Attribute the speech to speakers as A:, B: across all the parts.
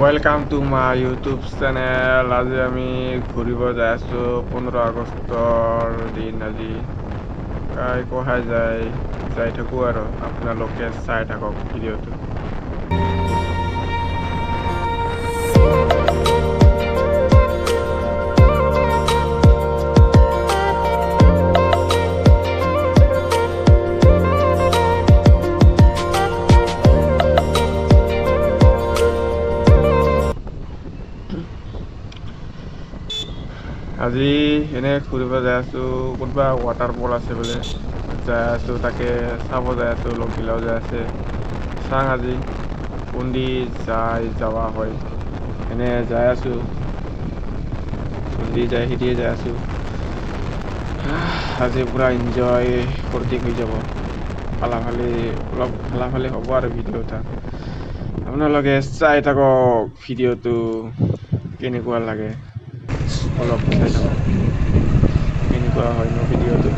A: Welcome to my YouTube channel. আজি আমি ঘূৰিব যাই আছোঁ 15 আগষ্টৰ দিন। আজি কাই কহাই যাই থাকোঁ আৰু আপোনালোকে চাই থাকক ভিডিঅ'টো। আজি এনে ঘূৰিব যাই আছোঁ, কোনোবা ৱাটাৰফল আছে বোলে, যাই আছোঁ তাকে চাব যাই আছোঁ। লগগিলাও যাই আছে, চাং আজি কোনদি যাৱা হয়। এনে যাই আছোঁ, কোনদি যায় সিদিয়ে যাই আছোঁ। আজি পুৰা এনজয় ফূৰ্তি হৈ যাব। অলপ ফালাফালি হ'ব আৰু ভিডিঅ' এটা। আপোনালোকে চাই থাকক ভিডিঅ'টো, কেনেকুৱা লাগে অলপ চাই থাকক। কেনেকুৱা হয় ন ভিডিঅ'টো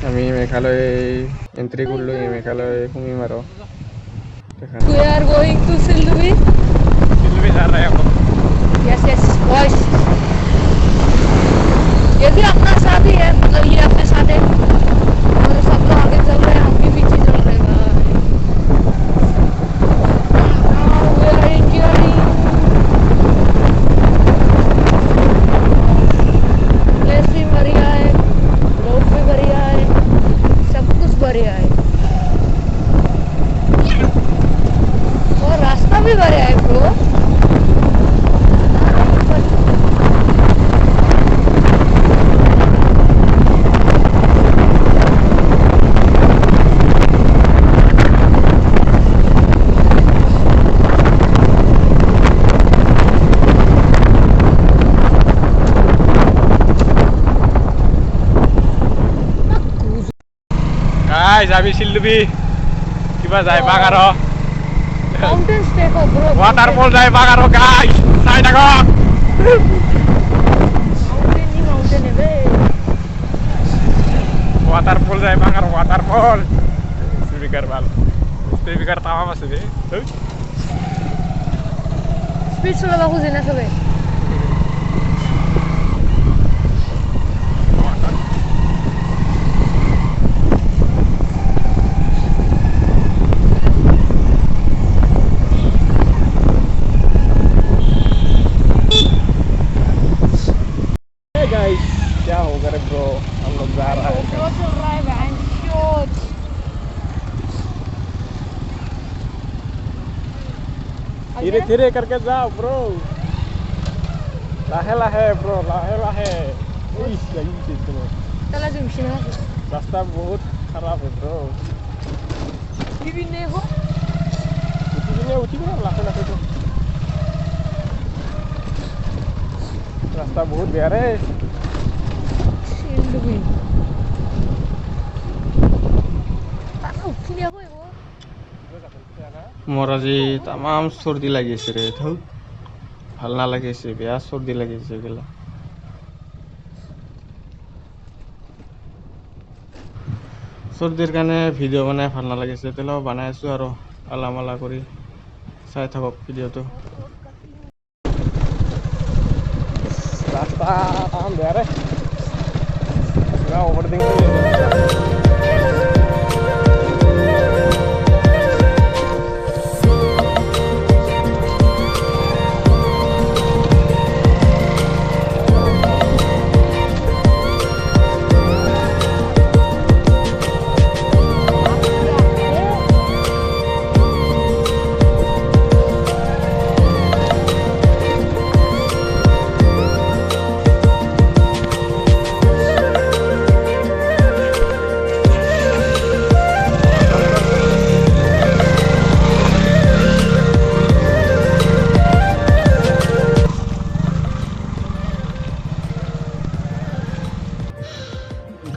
A: আমি মেঘালয় এন্ট্ৰি কৰিলোঁ। মেঘালয় সোমিম আৰু
B: We are going to Sildubi.
A: Sildubi जा रहे हैं हम।
B: Yes, yes, boys. ये भी अपना साथ ही है, मतलब ये अपने साथ है और सब लोग आगे चल रहे हैं, हम भी पीछे चल रहे हैं। We are enjoying. प्लेस भी बढ़िया है, रोड भी बढ़िया है, सब कुछ बढ़िया है और रास्ता भी बढ़िया है ब्रो।
A: Guys, আমি Sildubi কিবা যাই পাক আৰু
B: Mountain stay ko bro.
A: Waterfall যাই পাক আৰু গাইজ চাই থাকক।
B: Mountain है बे।
A: ৱাটাৰফল যাই পাক আৰু ৱাটাৰফল। স্পিকাৰ তামাম আছে বে।
B: Speed চলাব খোজে না সবে।
A: गाइस क्या होगा रे ब्रो, हम लोग जा रहा है।
B: चल रहा है बहन चोद।
A: धीरे धीरे करके जाओ ब्रो, लाहे लाहे ब्रो, लाहे लाहे।
B: चला जंक्शन है
A: रास्ता बहुत खराब है ब्रो।
B: भी नहीं हो
A: उठी भी लाहे लाहे तो रास्ता बहुत बेकार है।
B: Sildubi tak uthi dia kok iku
A: মোৰ আজি তামাম চৰ্দি লাগিছে ৰে, থৌ ভাল নালাগিছে, বেয়া চৰ্দি লাগিছে এইগিলা। চৰ্দিৰ কাৰণে ভিডিঅ' বনাই ভাল নালাগিছে, তেতিয়াও বনাই আছোঁ আৰু আলা মালা কৰি। চাই থাকক ভিডিঅ'টো। রাস্তা তাম বেয়া রে, পুরা ওভারথিং করে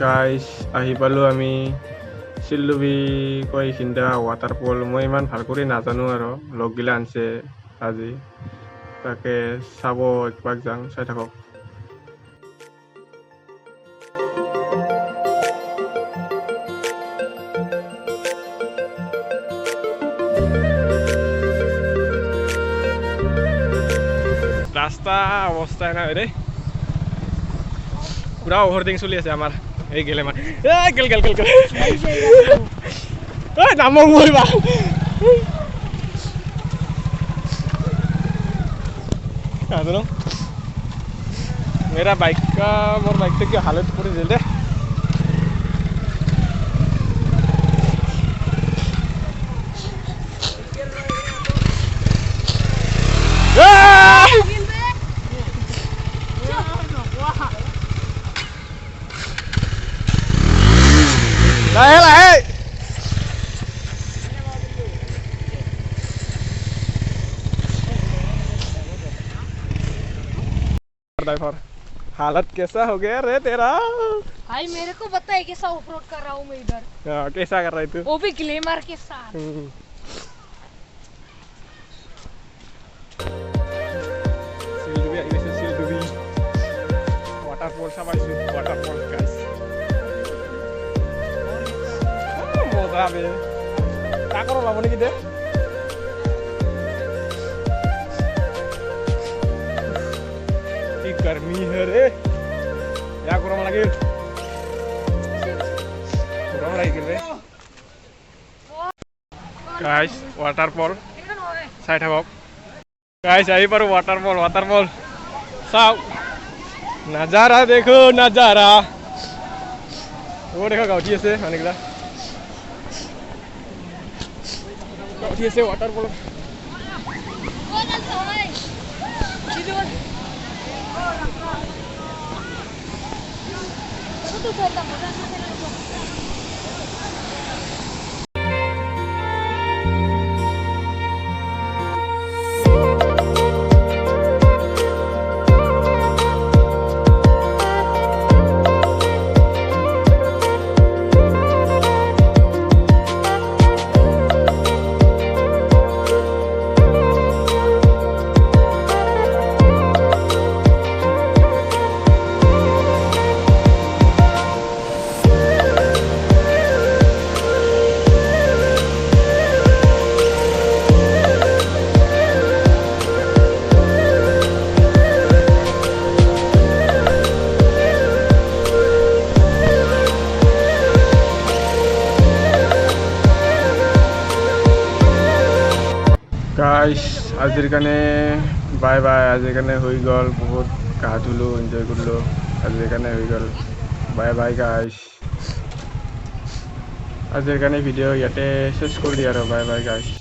A: গাইজ আহি পালোঁ আমি Sildubi কয় এইখিনিতে ৱাটাৰফল। মই ইমান ভাল কৰি নাজানো আৰু লগগিলা আনছে আজি, তাকে চাব একপাক যাওঁ, চাই থাকক। ৰাস্তা অৱস্থাই নাই দেই পুৰা অভাৰটিং চলি আছে আমাৰ এই গেলে মানে গেল গেল গেল গেল নামক মৰিবা मेरा बाइक का मोर बाइक की हालत पूरी दिल दे ड्राइवर हालत कैसा हो गया रे तेरा
B: भाई मेरे को पता है कैसा ऑफ रोड कर रहा हूँ मैं इधर
A: कैसा कर रहा है तू
B: वो भी ग्लैमर के साथ
A: Sildubi आई है Sildubi waterfall सब आई है waterfall guys मजा बे क्या करो लावने की दे की गर्मी है रे या गरम लगे गरम लगे रे गाइस waterfall साइड है गाइस आई पर waterfall साव नजारा देखो नजारा वो देखो गाउठी से माने गला गाउठी से waterfall गाइस আজিৰ কাৰণে বাই বাই আজিৰ কাৰণে হৈ গ'ল বহুত গা ধুলো এনজয় কৰিলো আজিৰ কাৰণে হৈ গ'ল বাই বাই গাইস আজিৰ কাৰণে ভিডিঅ' ইয়াতে শেষ কৰি দিয়া আৰু বাই বাই গাইস